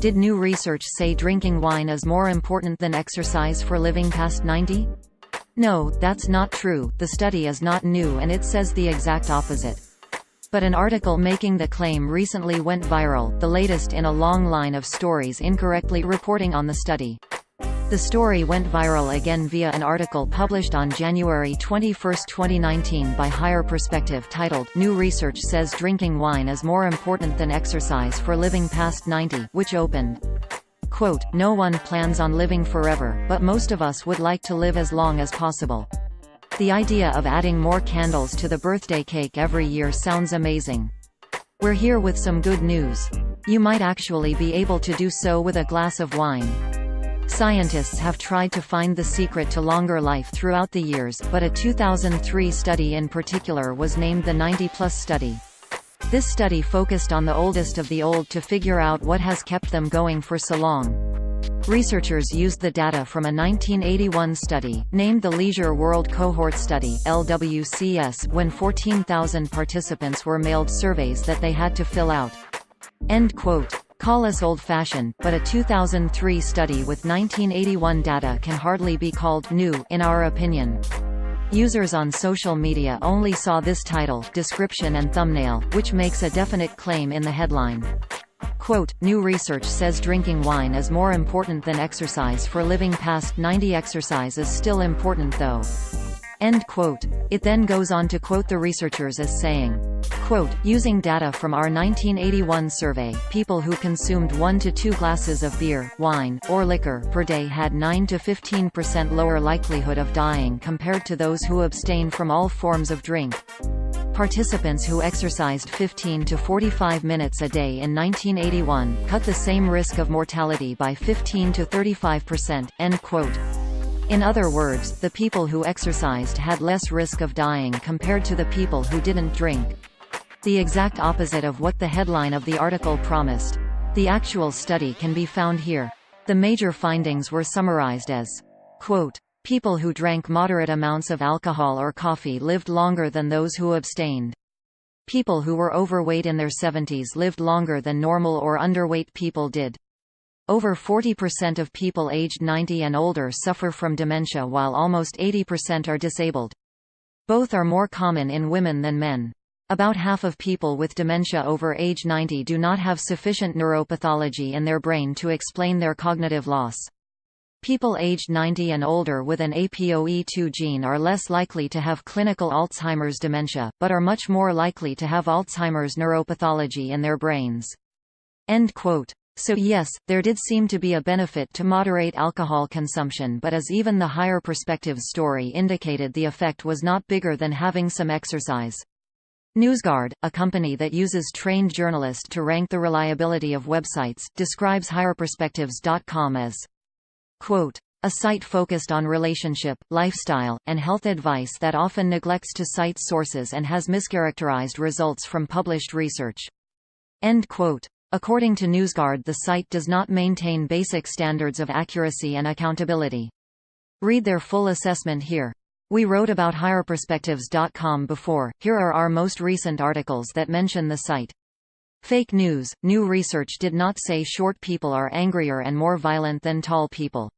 Did new research say drinking wine is more important than exercise for living past 90? No, that's not true. The study is not new and it says the exact opposite. But an article making the claim recently went viral, the latest in a long line of stories incorrectly reporting on the study. The story went viral again via an article published on January 21, 2019 by Higher Perspective titled, "New Research Says Drinking Wine is More Important Than Exercise for Living Past 90, which opened, quote, "No one plans on living forever, but most of us would like to live as long as possible. The idea of adding more candles to the birthday cake every year sounds amazing. We're here with some good news. You might actually be able to do so with a glass of wine." Scientists have tried to find the secret to longer life throughout the years, but a 2003 study in particular was named the 90-plus study. This study focused on the oldest of the old to figure out what has kept them going for so long. Researchers used the data from a 1981 study, named the Leisure World Cohort Study (LWCS), when 14,000 participants were mailed surveys that they had to fill out. End quote. Call us old-fashioned, but a 2003 study with 1981 data can hardly be called new, in our opinion. Users on social media only saw this title, description and thumbnail, which makes a definite claim in the headline. Quote, "New research says drinking wine is more important than exercise for living past 90. Exercise is still important though." End quote. It then goes on to quote the researchers as saying, quote, "Using data from our 1981 survey, people who consumed 1 to 2 glasses of beer, wine, or liquor per day had 9 to 15% lower likelihood of dying compared to those who abstained from all forms of drink. Participants who exercised 15 to 45 minutes a day in 1981 cut the same risk of mortality by 15 to 35%." End quote. In other words, the people who exercised had less risk of dying compared to the people who didn't drink. The exact opposite of what the headline of the article promised. The actual study can be found here. The major findings were summarized as, quote, "People who drank moderate amounts of alcohol or coffee lived longer than those who abstained. People who were overweight in their 70s lived longer than normal or underweight people did. Over 40% of people aged 90 and older suffer from dementia while almost 80% are disabled. Both are more common in women than men. About half of people with dementia over age 90 do not have sufficient neuropathology in their brain to explain their cognitive loss. People aged 90 and older with an APOE2 gene are less likely to have clinical Alzheimer's dementia, but are much more likely to have Alzheimer's neuropathology in their brains." End quote. So yes, there did seem to be a benefit to moderate alcohol consumption, but as even the Higher Perspectives story indicated, the effect was not bigger than having some exercise. NewsGuard, a company that uses trained journalists to rank the reliability of websites, describes higherperspectives.com as, quote, "A site focused on relationship, lifestyle, and health advice that often neglects to cite sources and has mischaracterized results from published research." End quote. According to NewsGuard, the site does not maintain basic standards of accuracy and accountability. Read their full assessment here. We wrote about higherperspectives.com before. Here are our most recent articles that mention the site. Fake news. New research did not say short people are angrier and more violent than tall people.